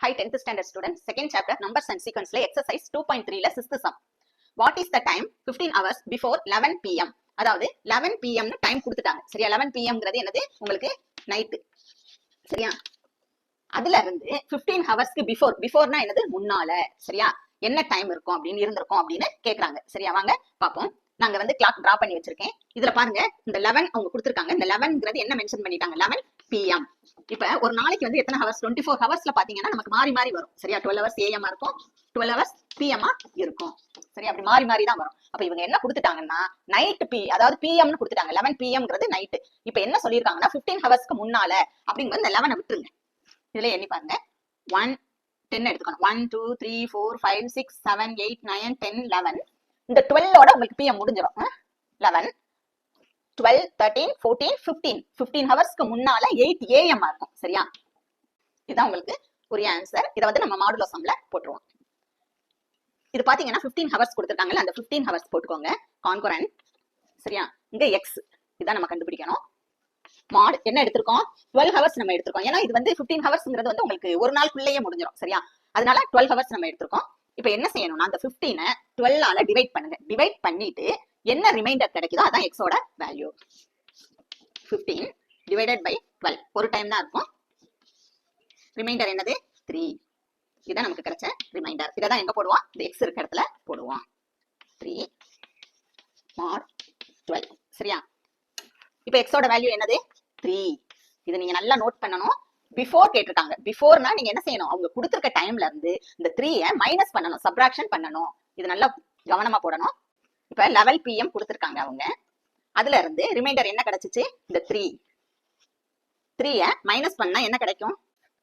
Hi 10th standard students, second chapter numbers and sequence exercise 2.3 6th sum. What is the time 15 hours before 11 pm? அதாவது 11 pm னு time கொடுத்துட்டாங்க. சரியா? 11 pm ங்கிறது என்னது? உங்களுக்கு night. சரியா? அதுல இருந்து 15 ஹவர்ஸ்க்கு பிஃபோர்னா என்னது? முன்னால. சரியா? என்ன டைம் இருக்கும் அப்படின்னு இருந்திருக்கும் அப்படின்னு கேக்குறாங்க. சரியா? வாங்க பாப்போம். நாங்க வந்து கிளாக் டிரா பண்ணி வச்சிருக்கேன். இதுல பாருங்க இந்த 11 அவங்க கொடுத்திருக்காங்க. இந்த 11ங்கிறது என்ன மென்ஷன் பண்ணிட்டாங்க? 11 pm. இப்ப ஒரு நாளைக்கு வந்து எத்தனை ஹவர்ஸ்? 24 ஹவர்ஸ்ல பாத்தீங்கன்னா நமக்கு மாறி மாறி வரும். சரியா? 12 ஹவர்ஸ் ஏஎம் இருக்கும், 12 ஹவர்ஸ் பிஎம் இருக்கும். சரியா? அப்படி மாறி மாறி தான் வரும். அப்ப இவங்க என்ன கொடுத்துட்டாங்கன்னா நைட் அதாவது பிஎம்னு கொடுத்துட்டாங்க. 11 பிஎம்ங்கிறது நைட். இப்ப என்ன சொல்லிருக்காங்கன்னா 15 ஹவர்ஸ்க்கு முன்னால அப்படிங்கிறது இந்த 11 விட்டுருங்க. இதுல எண்ணி பாருங்க. 1 10 எடுத்துக்கணும். 1 2 3 4 5 6 7 8 9 10 11. இந்த 12 ஓட உங்களுக்கு பிஎம் முடிஞ்சிடும். 11 12 13 14 15 ஹவர்ஸ்க்கு முன்னால 8 ஏஎம் இருக்கும். சரியா? இதான் உங்களுக்கு ஒரு ஆன்சர். இதை வந்து நம்ம மாடுலோ சம்ல போட்டுருவோம். இது பாத்தீங்கன்னா 15 ஹவர்ஸ் கொடுத்துருக்காங்கல்ல, அந்த 15 ஹவர்ஸ் போட்டுக்கோங்க. கான்கரண்ட். சரியா? இங்க எக்ஸ் இதான் நம்ம கண்டுபிடிக்கணும். மாட் என்ன எடுத்திருக்கோம்? 12 ஹவர்ஸ் நம்ம எடுத்திருக்கோம். ஏன்னா இது வந்து 15 ஹவர்ஸ்ங்கிறது வந்து உங்களுக்கு ஒரு நாளுக்குள்ளேயே முடிஞ்சிடும். சரியா? அதனால 12 ஹவர்ஸ் நம்ம எடுத்திருக்கோம். இப்ப என்ன செய்யணும்னா அந்த 15 12 ஆல டிவைட் பண்ணுங்க. டிவைட் பண்ணிட்டு என்ன ரிமைண்டர் கிடைக்குதோ அதான் எக்ஸோட வேல்யூ. 15 டிவைடட் பை 12 ஒரு டைம் தான் இருக்கும். ரிமைண்டர் என்னது? 3. இதான் நமக்கு கிடைச்ச ரிமைண்டர். இதை தான் எங்க போடுவோம்? இந்த எக்ஸ் இருக்க இடத்துல போடுவோம். 3 mod 12. சரியா? இப்ப எக்ஸோட வேல்யூ என்னது? 3. இதை நீங்க நல்லா நோட் பண்ணணும். பிஃபோர் கேட்டிருக்காங்க. பிஃபோர்னா நீங்க என்ன செய்யணும்? அவங்க கொடுத்திருக்க டைம்ல இருந்து இந்த 3 மைனஸ் பண்ணணும், சப்ராக்ஷன் பண்ணணும். இது நல்லா கவனமா போடணும். இப்ப 11 pm கொடுத்திருக்காங்க அவங்க. அதுல இருந்து ரிமைண்டர் என்ன கிடைச்சிச்சு? இந்த 3 மைனஸ் பண்ணா என்ன கிடைக்கும்?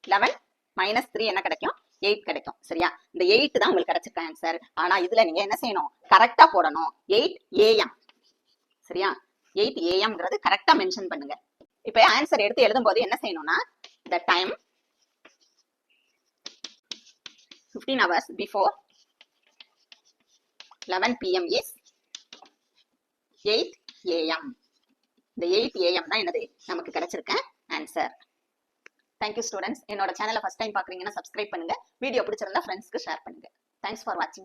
11 மைனஸ் 3 என்ன கிடைக்கும்? 8 கிடைக்கும். சரியா? இந்த 8 தான் உங்களுக்கு கிடைச்சிருக்க ஆன்சர். ஆனா இதுல நீங்க என்ன செய்யணும்? கரெக்டா போடணும். 8 am. சரியா? 8 amங்கிறது கரெக்டா மென்ஷன் பண்ணுங்க. இப்ப ஆன்சர் எடுத்து எழுதும் போது என்ன செய்யணும்னா the time 15 hours before 11 pm is 8 am. இந்த 8 am தான் என்னது? நமக்கு கிடைச்சிருக்க ஆன்சர். Thank you students. என்னோட சேனலை ஃபர்ஸ்ட் டைம் பாக்குறீங்கன்னா சப்ஸ்கிரைப் பண்ணுங்க. வீடியோ பிடிச்சிருந்தா ஃப்ரெண்ட்ஸ்க்கு ஷேர் பண்ணுங்க. தேங்க்ஸ் ஃபார் வாட்சிங்.